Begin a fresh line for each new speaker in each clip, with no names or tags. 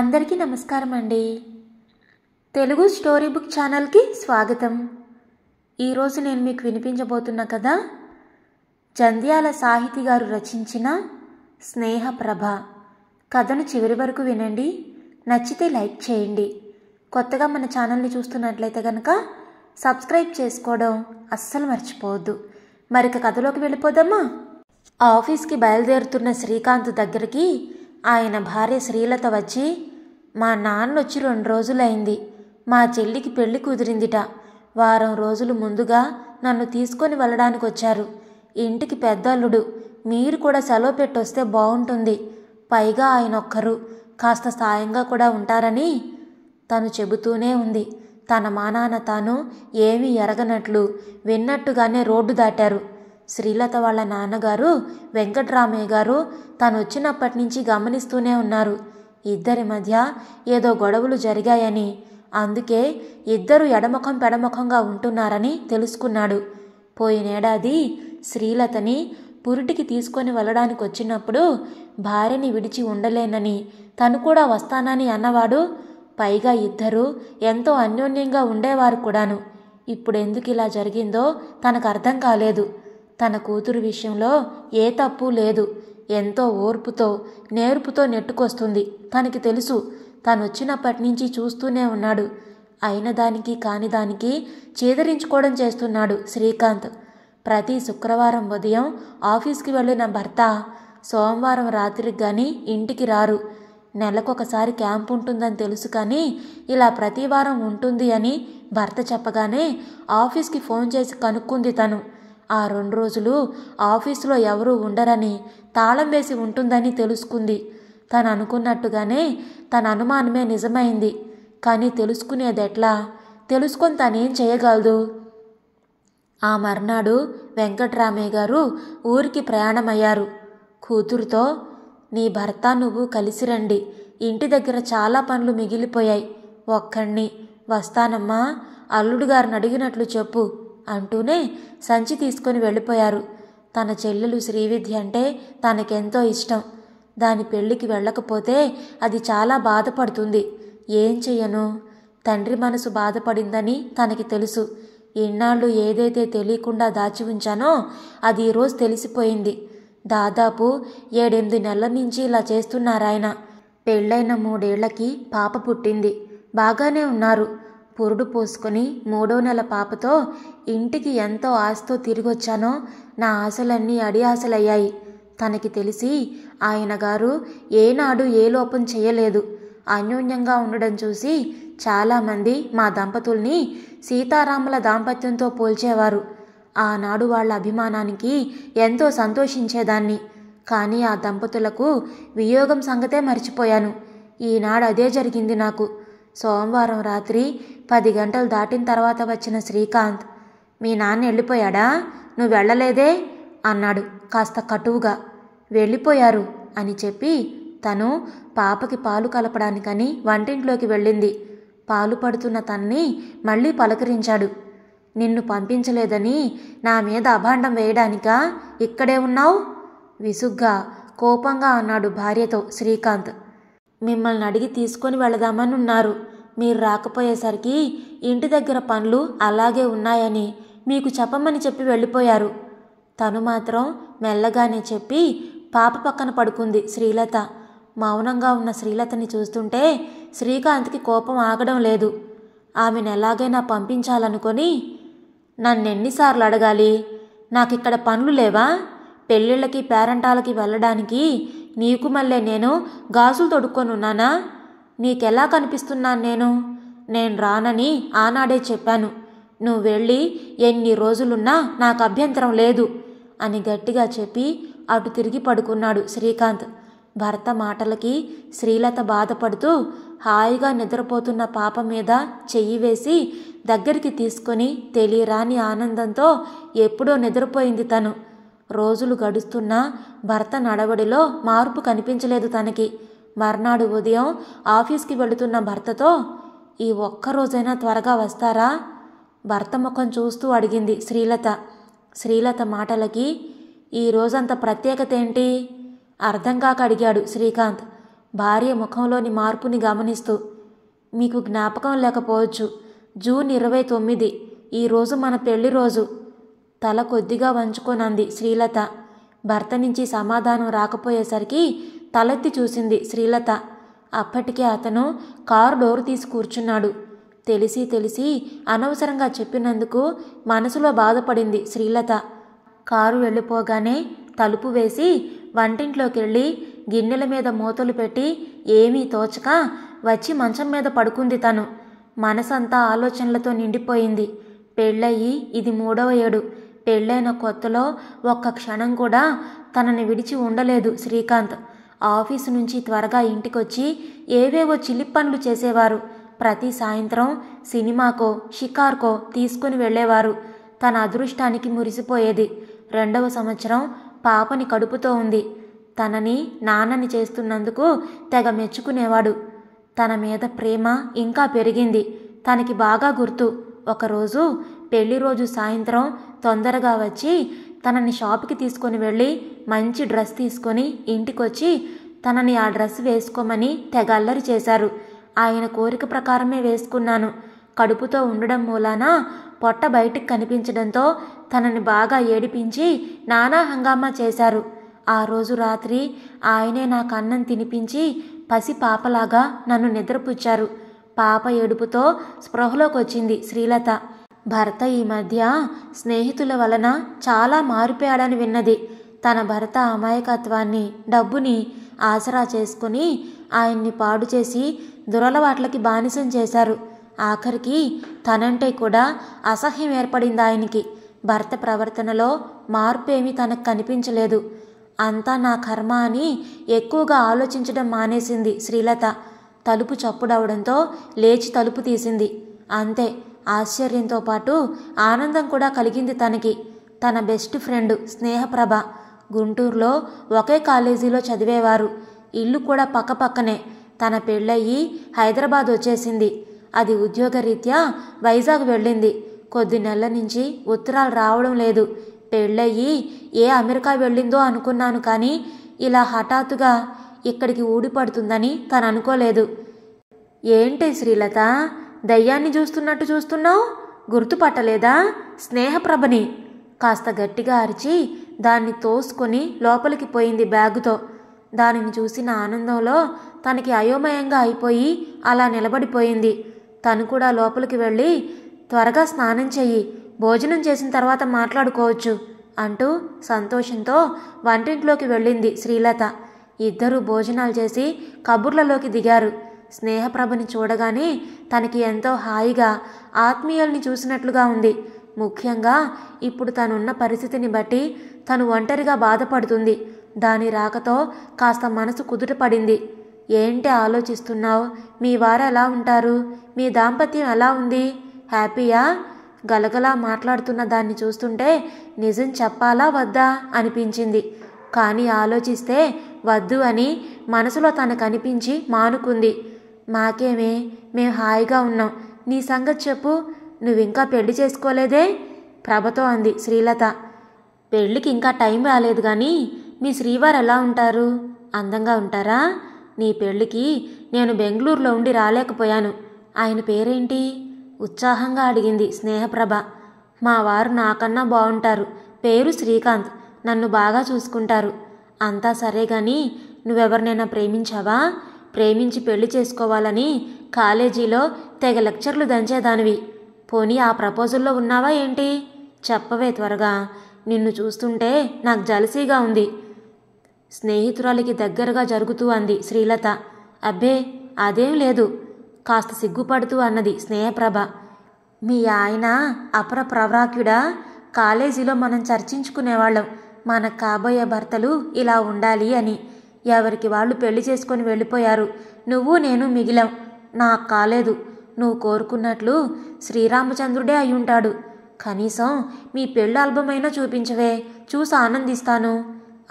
అందరికీ నమస్కారం అండి. తెలుగు స్టోరీ బుక్ ఛానల్కి స్వాగతం. ఈరోజు నేను మీకు వినిపించబోతున్న కథ జంధ్యాల సాహితి గారు రచించిన స్నేహప్రభ. కథను చివరి వరకు వినండి. నచ్చితే లైక్ చేయండి. కొత్తగా మన ఛానల్ని చూస్తున్నట్లయితే కనుక సబ్స్క్రైబ్ చేసుకోవడం అస్సలు మర్చిపోవద్దు. మరిక కథలోకి వెళ్ళిపోదామా? ఆఫీస్కి బయలుదేరుతున్న శ్రీకాంత్ దగ్గరికి ఆయన భార్య శ్రీలత వచ్చి, మా నాన్న వచ్చి 2 రోజులైంది. మా చెల్లికి పెళ్లి కుదిరిందిట. వారం రోజులు ముందుగా నన్ను తీసుకొని వెళ్ళడానికి వచ్చారు. ఇంటికి పెద్దల్లుడు. మీరు కూడా సెలవు పెట్టొస్తే బాగుంటుంది. పైగా ఆయన ఒక్కరు కాస్త సాయంగా కూడా ఉంటారని తను చెబుతూనే ఉంది. తన మానాన తాను ఏమీ ఎరగనట్లు విన్నట్టుగానే రోడ్డు దాటారు. శ్రీలత వాళ్ళ నాన్నగారు వెంకట్రామయ్య గారు తను వచ్చినప్పటి నుంచి గమనిస్తూనే ఉన్నారు. ఇద్దరి మధ్య ఏదో గొడవలు జరిగాయని, అందుకే ఇద్దరు ఎడముఖం పెడముఖంగా ఉంటున్నారని తెలుసుకున్నాడు. పోయినేడాది శ్రీలతని పురిటికి తీసుకొని వెళ్ళడానికి వచ్చినప్పుడు భార్యని విడిచి ఉండలేనని తను కూడా వస్తానని అన్నవాడు. పైగా ఇద్దరు ఎంతో అన్యోన్యంగా ఉండేవారు కూడాను. ఇప్పుడెందుకు ఇలా జరిగిందో తనకు అర్థం కాలేదు. తన కూతురు విషయంలో ఏ తప్పు లేదు. ఎంతో ఓర్పుతో నేర్పుతో నెట్టుకొస్తుంది. తనకి తెలుసు. తను వచ్చినప్పటి నుంచి చూస్తూనే ఉన్నాడు. అయిన దానికి కాని దానికి చేదరించుకోవడం చేస్తున్నాడు శ్రీకాంత్. ప్రతి శుక్రవారం ఉదయం ఆఫీస్కి వెళ్ళిన భర్త సోమవారం రాత్రికి కానీ ఇంటికి రారు. నెలకొకసారి క్యాంప్ ఉంటుందని తెలుసు, కానీ ఇలా ప్రతి వారం ఉంటుంది అని భర్త చెప్పగానే ఆఫీస్కి ఫోన్ చేసి కనుక్కుంది తను. ఆ 2 రోజులు ఆఫీసులో ఎవరూ ఉండరని, తాళం వేసి ఉంటుందని తెలుసుకుంది. తను అనుకున్నట్టుగానే తన అనుమానమే నిజమైంది. కానీ తెలుసుకునేదెట్లా? తెలుసుకొని తనేం చేయగలదు? ఆ మర్నాడు వెంకట్రామయ్య గారు ఊరికి ప్రయాణమయ్యారు. కూతురుతో, నీ భర్త నువ్వు కలిసి రండి. ఇంటి దగ్గర చాలా పనులు మిగిలిపోయాయి. ఒక్కడిని వస్తానమ్మా, అల్లుడు గారిని అడిగినట్లు చెప్పు అంటూనే సంచి తీసుకొని వెళ్ళిపోయారు. తన చెల్లెలు శ్రీవిద్య అంటే తనకెంతో ఇష్టం. దాని పెళ్లికి వెళ్ళకపోతే అది చాలా బాధపడుతుంది. ఏం చెయ్యను? తండ్రి మనసు బాధపడిందని తనకి తెలుసు. ఇన్నాళ్ళు ఏదైతే తెలియకుండా దాచి ఉంచానో అది ఈరోజు తెలిసిపోయింది. దాదాపు 7-8 నెలల నుంచి ఇలా చేస్తున్నారాయన. పెళ్ళైన 3 ఏళ్లకి పాప పుట్టింది. బాగానే ఉన్నారు. పురుడు పోసుకొని 3వ నెల పాపతో ఇంటికి ఎంతో ఆశతో తిరిగొచ్చానో నా ఆశలన్నీ అడి ఆశలయ్యాయి. తనకి తెలిసి ఆయన గారు ఏనాడు ఏ లోపం చేయలేదు. అన్యోన్యంగా ఉండడం చూసి చాలామంది మా దంపతుల్ని సీతారాముల దాంపత్యంతో పోల్చేవారు. ఆనాడు వాళ్ళ అభిమానానికి ఎంతో సంతోషించేదాన్ని. కానీ ఆ దంపతులకు వియోగం సంగతే మర్చిపోయాను. ఈనాడు అదే జరిగింది నాకు. సోమవారం రాత్రి 10 గంటలు దాటిన తర్వాత వచ్చిన శ్రీకాంత్, మీ నాన్న వెళ్ళిపోయాడా? నువ్వు వెళ్ళలేదే అన్నాడు కాస్త కటువుగా. వెళ్ళిపోయారు అని చెప్పి తను పాపకి పాలు కలపడానికని వంటింట్లోకి వెళ్ళింది. పాలు పడుతున్న తన్ని మళ్ళీ పలకరించాడు. నిన్ను పంపించలేదని నా మీద అభాండం వేయడానికా ఇక్కడే ఉన్నావు? విసుగ్గా కోపంగా అన్నాడు భార్యతో శ్రీకాంత్. మిమ్మల్ని అడిగి తీసుకొని వెళదామని ఉన్నారు. మీరు రాకపోయేసరికి ఇంటి దగ్గర పనులు అలాగే ఉన్నాయని మీకు చెప్పమని చెప్పి వెళ్ళిపోయారు. తను మాత్రం మెల్లగానే చెప్పి పాప పక్కన పడుకుంది శ్రీలత. మౌనంగా ఉన్న శ్రీలతని చూస్తుంటే శ్రీకాంత్కి కోపం ఆగడం లేదు. ఆమెను ఎలాగైనా పంపించాలనుకొని, నన్నెన్నిసార్లు అడగాలి? నాకిక్కడ పనులు లేవా? పెళ్ళిళ్ళకి పేరంటాలకి వెళ్ళడానికి నీకు మళ్ళీ నేను గాజులు తొడుక్కొని ఉన్నానా? నీకెలా కనిపిస్తున్నాను నేను రానని ఆనాడే చెప్పాను. నువ్వు వెళ్ళి ఎన్ని రోజులున్నా నాకు అభ్యంతరం లేదు అని గట్టిగా చెప్పి అటు తిరిగి పడుకున్నాడు శ్రీకాంత్. భర్త మాటలకి శ్రీలత బాధపడుతూ హాయిగా నిద్రపోతున్న పాప మీద చెయ్యి వేసి దగ్గరికి తీసుకొని తెలియరాని ఆనందంతో ఎప్పుడో నిద్రపోయింది తను. రోజులు గడుస్తున్నా భర్త నడవడిలో మార్పు కనిపించలేదు తనకి. మర్నాడు ఉదయం ఆఫీస్కి వెళుతున్న భర్తతో, ఈ ఒక్కరోజైనా త్వరగా వస్తారా? భర్త ముఖం చూస్తూ అడిగింది శ్రీలత. శ్రీలత మాటలకి, ఈ రోజంత ప్రత్యేకత ఏంటి? అర్థం కాక అడిగాడు శ్రీకాంత్. భార్య ముఖంలోని మార్పుని గమనిస్తూ. మీకు జ్ఞాపకం లేకపోవచ్చు, జూన్ 29 ఈరోజు మన పెళ్లి రోజు. తల కొద్దిగా వంచుకొనంది శ్రీలత. భర్త నుంచి సమాధానం రాకపోయేసరికి తలెత్తి చూసింది శ్రీలత. అప్పటికే అతను కారు డోరు తీసి కూర్చున్నాడు. తెలిసి అనవసరంగా చెప్పినందుకు మనసులో బాధపడింది శ్రీలత. కారు వెళ్ళిపోగానే తలుపు వేసి వంటింట్లోకి వెళ్ళి గిన్నెల మీద మూతలు పెట్టి ఏమీ తోచక వచ్చి మంచం మీద పడుకుంది తను. మనసంతా ఆలోచనలతో నిండిపోయింది. పెళ్ళయి ఇది 3వ ఏడు. పెళ్ళైన కొత్తలో ఒక్క క్షణం కూడా తనని విడిచి ఉండలేదు శ్రీకాంత్. ఆఫీసు నుంచి త్వరగా ఇంటికొచ్చి ఏవేవో చిలిపి పనులు చేసేవారు. ప్రతి సాయంత్రం సినిమాకో షికార్కో తీసుకుని వెళ్ళేవారు. తన అదృష్టానికి మురిసిపోయేది. 2వ సంవత్సరం పాపని కడుపుతో ఉంది. తనని నాన్నని చేస్తున్నందుకు తెగ మెచ్చుకునేవాడు. తన మీద ప్రేమ ఇంకా పెరిగింది. తనకి బాగా గుర్తు. ఒకరోజు పెళ్లి రోజు సాయంత్రం తొందరగా వచ్చి తనని షాప్కి తీసుకొని వెళ్ళి మంచి డ్రెస్ తీసుకొని ఇంటికొచ్చి తనని ఆ డ్రెస్ వేసుకోమని తెగ అల్లరి చేశారు. ఆయన కోరిక ప్రకారమే వేసుకున్నాను. కడుపుతో ఉండడం మూలాన పొట్ట బయటికి కనిపించడంతో తనని బాగా ఏడిపించి నానా హంగామా చేశారు. ఆ రోజు రాత్రి ఆయనే నాకు అన్నం తినిపించి పసి పాపలాగా నన్ను నిద్రపుచ్చారు. పాప ఏడుపుతో స్పృహలోకి వచ్చింది శ్రీలత. భర్త ఈ మధ్య స్నేహితుల వలన చాలా మారిపోయాడని విన్నది. తన భర్త అమాయకత్వాన్ని, డబ్బుని ఆసరా చేసుకుని ఆయన్ని పాడు చేసి దురలవాట్లకి బానిసం చేశారు. ఆఖరికి తనంటే కూడా అసహ్యం ఏర్పడింది ఆయనకి. భర్త ప్రవర్తనలో మార్పు ఏమీ తనకు కనిపించలేదు. అంతా నా కర్మ అని ఎక్కువగా ఆలోచించడం మానేసింది శ్రీలత. తలుపు చప్పుడవడంతో లేచి తలుపు తీసింది. అంతే, ఆశ్చర్యంతో పాటు ఆనందం కూడా కలిగింది తనకి. తన బెస్ట్ ఫ్రెండ్ స్నేహప్రభ. గుంటూరులో ఒకే కాలేజీలో చదివేవారు. ఇల్లు కూడా పక్కపక్కనే. తన పెళ్ళయి హైదరాబాద్ వచ్చేసింది. అది ఉద్యోగరీత్యా వైజాగ్ వెళ్ళింది. కొద్ది నెలల నుంచి ఉత్తరాలు రావడం లేదు. పెళ్ళయి ఏ అమెరికా వెళ్ళిందో అనుకున్నాను, కానీ ఇలా హఠాత్తుగా ఇక్కడికి ఊడిపడుతుందని తను అనుకోలేదు. ఏంటి శ్రీలత, దయ్యాన్ని చూస్తున్నట్టు చూస్తున్నావు? గుర్తుపట్టలేదా? స్నేహప్రభని. కాస్త గట్టిగా అరిచి దాన్ని తోసుకొని లోపలికి పోయింది బ్యాగుతో. దానిని చూసిన ఆనందంలో తనకి అయోమయంగా అయిపోయి అలా నిలబడిపోయింది. తను కూడా లోపలికి వెళ్ళి త్వరగా స్నానం చెయ్యి, భోజనం చేసిన తర్వాత మాట్లాడుకోవచ్చు అంటూ సంతోషంతో వంటింట్లోకి వెళ్ళింది శ్రీలత. ఇద్దరూ భోజనాలు చేసి కబుర్లలోకి దిగారు. స్నేహప్రభని చూడగానే తనకి ఎంతో హాయిగా, ఆత్మీయుల్ని చూసినట్లుగా ఉంది. ముఖ్యంగా ఇప్పుడు తనున్న పరిస్థితిని బట్టి తను ఒంటరిగా బాధపడుతుంది. దాని రాకతో కాస్త మనసు కుదుటపడింది. ఏంటి ఆలోచిస్తున్నావు? మీ వారు ఎలా ఉంటారు? మీ దాంపత్యం ఎలా ఉంది? హ్యాపీయా? గలగలా మాట్లాడుతున్న దాన్ని చూస్తుంటే నిజం చెప్పాలా వద్దా అనిపించింది. కానీ ఆలోచిస్తే వద్దు అని మనసులో తనకు అనిపించి మానుకుంది. మాకేమే, మేం హాయిగా ఉన్నాం. నీ సంగతి చెప్పు. నువ్వింకా పెళ్లి చేసుకోలేదే? ప్రభతో అంది శ్రీలత. పెళ్ళికి ఇంకా టైం రాలేదు, కానీ మీ శ్రీవారు ఎలా ఉంటారు? అందంగా ఉంటారా? నీ పెళ్ళికి నేను బెంగళూరులో ఉండి రాలేకపోయాను. ఆయన పేరేంటి? ఉత్సాహంగా అడిగింది స్నేహప్రభ. మా వారు నాకన్నా బాగుంటారు. పేరు శ్రీకాంత్. నన్ను బాగా చూసుకుంటారు. అంతా సరే గాని నువ్వెవరినైనా ప్రేమించావా? ప్రేమించి పెళ్లి చేసుకోవాలని కాలేజీలో తెగ లెక్చర్లు దంచేదానివి. పోనీ ఆ ప్రపోజల్లో ఉన్నావా ఏంటి? చెప్పవే త్వరగా. నిన్ను చూస్తుంటే నాకు జలసీగా ఉంది. స్నేహితురాలికి దగ్గరగా జరుగుతూ అంది శ్రీలత. అబ్బే అదేం లేదు, కాస్త సిగ్గుపడుతూ అన్నది స్నేహప్రభ. మీ ఆయన అపర ప్రవ్రాక్యుడా? కాలేజీలో మనం చర్చించుకునేవాళ్ళం, మన కాబోయే భర్తలు ఇలా ఉండాలి అని. ఎవరికి వాళ్ళు పెళ్లి చేసుకొని వెళ్ళిపోయారు. నువ్వు నేను మిగిలాం. నాకు కాలేదు. నువ్వు కోరుకున్నట్లు శ్రీరామచంద్రుడే అయ్యుంటాడు. కనీసం మీ పెళ్ళి ఆల్బమైనా చూపించవే, చూసి ఆనందిస్తాను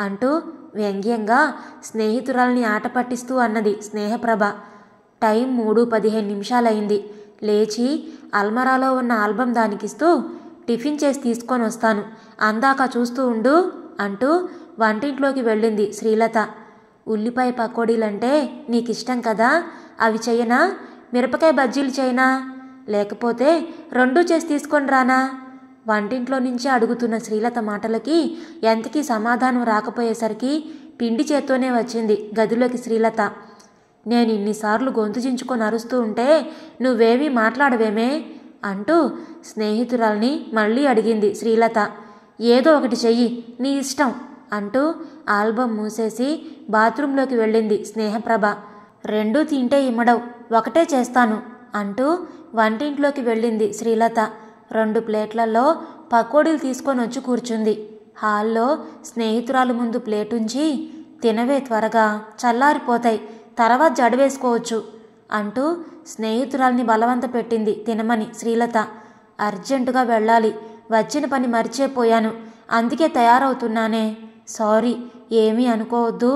అంటూ వ్యంగ్యంగా స్నేహితురాల్ని ఆట పట్టిస్తూ అన్నది స్నేహప్రభ. టైం 3:15 లేచి అల్మరాలో ఉన్న ఆల్బం దానికిస్తూ, టిఫిన్ చేసి తీసుకొని వస్తాను, అందాక చూస్తూ ఉండు అంటూ వంటింట్లోకి వెళ్ళింది శ్రీలత. ఉల్లిపాయ పకోడీలంటే నీకు ఇష్టం కదా, అవి చెయ్యనా? మిరపకాయ బజ్జీలు చేయనా? లేకపోతే రెండూ చేసి తీసుకొని రానా? వంటింట్లో నుంచి అడుగుతున్న శ్రీలత మాటలకి ఎంతకీ సమాధానం రాకపోయేసరికి పిండి చేత్తోనే వచ్చింది గదిలోకి శ్రీలత. నేను ఇన్నిసార్లు గొంతు చించుకొని అరుస్తూ ఉంటే నువ్వేమీ మాట్లాడవేమే అంటూ స్నేహితురాల్ని మళ్ళీ అడిగింది శ్రీలత. ఏదో ఒకటి చెయ్యి, నీ ఇష్టం అంటూ ఆల్బమ్ మూసేసి బాత్రూంలోకి వెళ్ళింది స్నేహప్రభ. రెండూ తింటే ఇమ్మడవు, ఒకటే చేస్తాను అంటూ వంటింట్లోకి వెళ్ళింది శ్రీలత. 2 ప్లేట్లలో పకోడీలు తీసుకొని వచ్చి కూర్చుంది. హాల్లో స్నేహితురాలు ముందు ప్లేటుంచి, తినవే త్వరగా, చల్లారిపోతాయి, తర్వాత జడవేసుకోవచ్చు అంటూ స్నేహితురాల్ని బలవంత పెట్టింది తినమని శ్రీలత. అర్జెంటుగా వెళ్ళాలి, వచ్చిన పని మర్చిపోయాను, అందుకే తయారవుతున్నానే. సారీ, ఏమీ అనుకోవద్దు,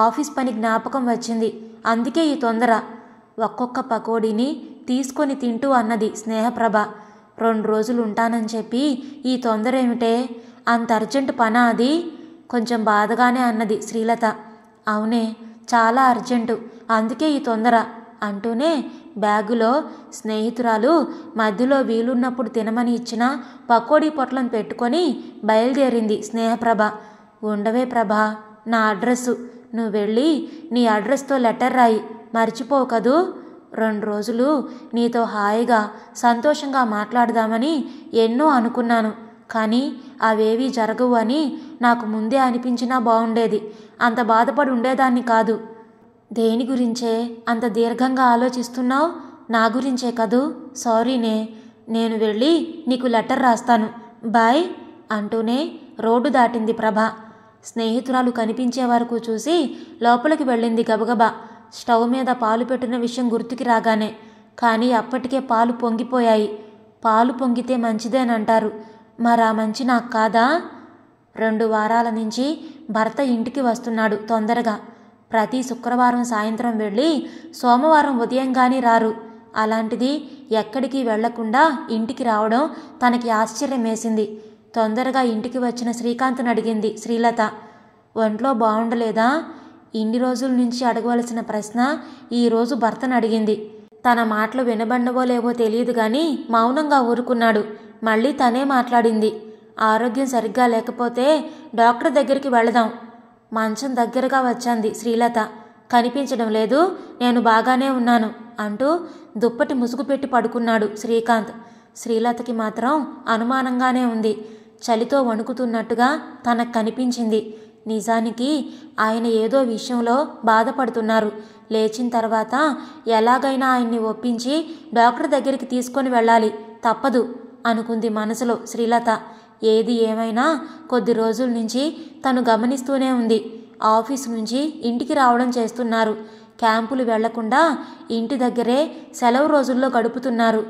ఆఫీస్ పని జ్ఞాపకం వచ్చింది, అందుకే ఈ తొందర. ఒక్కొక్క పకోడీని తీసుకొని తింటూ అన్నది స్నేహప్రభ. 2 రోజులు ఉంటానని చెప్పి ఈ తొందర ఏమిటే, అంత అర్జెంటు పనా అది? కొంచెం బాధగానే అన్నది శ్రీలత. అవునే, చాలా అర్జెంటు, అందుకే ఈ తొందర అంటూనే బ్యాగులో స్నేహితురాలు మధ్యలో వీలున్నప్పుడు తినమని ఇచ్చిన పకోడీ పొట్లను పెట్టుకొని బయలుదేరింది స్నేహప్రభ. ఉండవే ప్రభా, నా అడ్రస్సు, నువ్వు వెళ్ళి నీ అడ్రస్తో లెటర్ రాయి, మర్చిపోవు కదూ. 2 రోజులు నీతో హాయిగా సంతోషంగా మాట్లాడదామని ఎన్నో అనుకున్నాను, కానీ అవేవీ జరగవు అని నాకు ముందే అనిపించినా బాగుండేది, అంత బాధపడి ఉండేదాన్ని కాదు. దేని గురించే అంత దీర్ఘంగా ఆలోచిస్తున్నావు? నా గురించే కదూ. సారీనే, నేను వెళ్ళి నీకు లెటర్ రాస్తాను, బాయ్ అంటూనే రోడ్డు దాటింది ప్రభ. స్నేహితురాలు కనిపించే వరకు చూసి లోపలికి వెళ్ళింది గబగబా. స్టవ్ మీద పాలు పెట్టిన విషయం గుర్తుకి రాగానే, కానీ అప్పటికే పాలు పొంగిపోయాయి. పాలు పొంగితే మంచిదేనంటారు, మరా మంచి నాకు కాదా? 2 వారాల నుంచి భర్త ఇంటికి వస్తున్నాడు తొందరగా. ప్రతి శుక్రవారం సాయంత్రం వెళ్ళి సోమవారం ఉదయంగానే రారు. అలాంటిది ఎక్కడికి వెళ్లకుండా ఇంటికి రావడం తనకి ఆశ్చర్యం వేసింది. తొందరగా ఇంటికి వచ్చిన శ్రీకాంత్ని అడిగింది శ్రీలత. ఒంట్లో బాగుండలేదా? ఇన్ని రోజుల నుంచి అడగవలసిన ప్రశ్న ఈరోజు భర్తను అడిగింది. తన మాటలు వినబండవో లేవో తెలియదు గాని మౌనంగా ఊరుకున్నాడు. మళ్ళీ తనే మాట్లాడింది. ఆరోగ్యం సరిగ్గా లేకపోతే డాక్టర్ దగ్గరికి వెళదాం. మంచం దగ్గరగా వచ్చింది శ్రీలత. కనిపించడం లేదు, నేను బాగానే ఉన్నాను అంటూ దుప్పటి ముసుగు పెట్టి పడుకున్నాడు శ్రీకాంత్. శ్రీలతకి మాత్రం అనుమానంగానే ఉంది. చలితో వణుకుతున్నట్టుగా తనకు కనిపించింది. నిజానికి ఆయన ఏదో విషయంలో బాధపడుతున్నారు. లేచిన తర్వాత ఎలాగైనా ఆయన్ని ఒప్పించి డాక్టర్ దగ్గరికి తీసుకొని వెళ్ళాలి, తప్పదు అనుకుంది మనసులో శ్రీలత. ఏది ఏమైనా కొద్ది రోజుల నుంచి తను గమనిస్తూనే ఉంది. ఆఫీసు నుంచి ఇంటికి రావడం చేస్తున్నారు. క్యాంపులు వెళ్లకుండా ఇంటి దగ్గరే సెలవు రోజుల్లో గడుపుతున్నారు.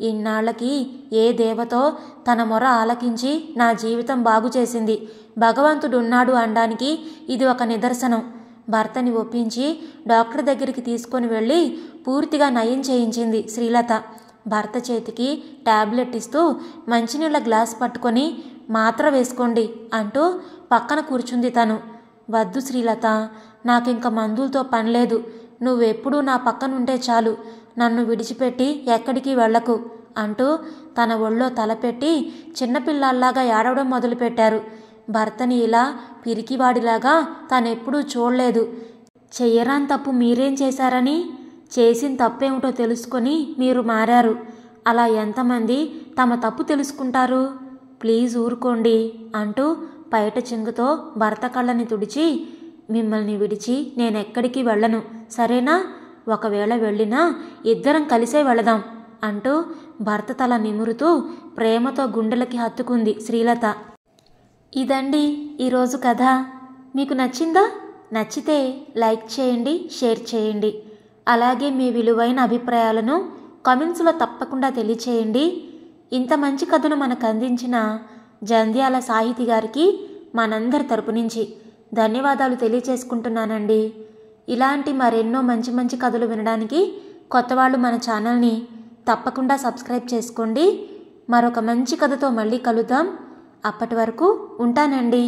ఇన్నాళ్లకి ఏ దేవతో తన మొర ఆలకించి నా జీవితం బాగు చేసింది, భగవంతుడున్నాడు అనడానికి ఇది ఒక నిదర్శనం. భర్తని ఒప్పించి డాక్టర్ దగ్గరికి తీసుకొని వెళ్ళి పూర్తిగా నయం చేయించింది శ్రీలత. భర్త చేతికి టాబ్లెట్ ఇస్తూ మంచినీళ్ళ గ్లాస్ పట్టుకొని మాత్ర వేసుకోండి అంటూ పక్కన కూర్చుంది తను. వద్దు శ్రీలత, నాకింక మందులతో పనిలేదు, నువ్వెప్పుడూ నా పక్కనుంటే చాలు, నన్ను విడిచిపెట్టి ఎక్కడికి వెళ్లకు అంటూ తన ఒళ్ళో తలపెట్టి చిన్నపిల్లాల్లాగా ఏడవడం మొదలుపెట్టారు. భర్తని ఇలా పిరికివాడిలాగా తానెప్పుడూ చూడలేదు. చెయ్యరాని తప్పు మీరేం చేశారని? చేసిన తప్పేమిటో తెలుసుకొని మీరు మారారు. అలా ఎంతమంది తమ తప్పు తెలుసుకుంటారు? ప్లీజ్ ఊరుకోండి అంటూ పైట చెంగుతో భర్త కళ్ళని తుడిచి, మిమ్మల్ని విడిచి నేనెక్కడికి వెళ్ళను, సరేనా? ఒకవేళ వెళ్ళినా ఇద్దరం కలిసే వెళదాం అంటూ భర్త తల నిమురుతూ ప్రేమతో గుండెలకి హత్తుకుంది శ్రీలత. ఇదండి ఈరోజు కథ. మీకు నచ్చిందా? నచ్చితే లైక్ చేయండి, షేర్ చేయండి. అలాగే మీ విలువైన అభిప్రాయాలను కామెంట్స్లో తప్పకుండా తెలియచేయండి. ఇంత మంచి కథను మనకు అందించిన జంధ్యాల సాహితి గారికి మనందరి తరపు నుంచి ధన్యవాదాలు తెలియచేసుకుంటున్నానండి. ఇలాంటి మరెన్నో మంచి మంచి కథలు వినడానికి కొత్తవాళ్ళు మన ఛానల్ని తప్పకుండా సబ్స్క్రైబ్ చేసుకోండి. మరొక మంచి కథతో మళ్ళీ కలుద్దాం. అప్పటి వరకు ఉంటానండి.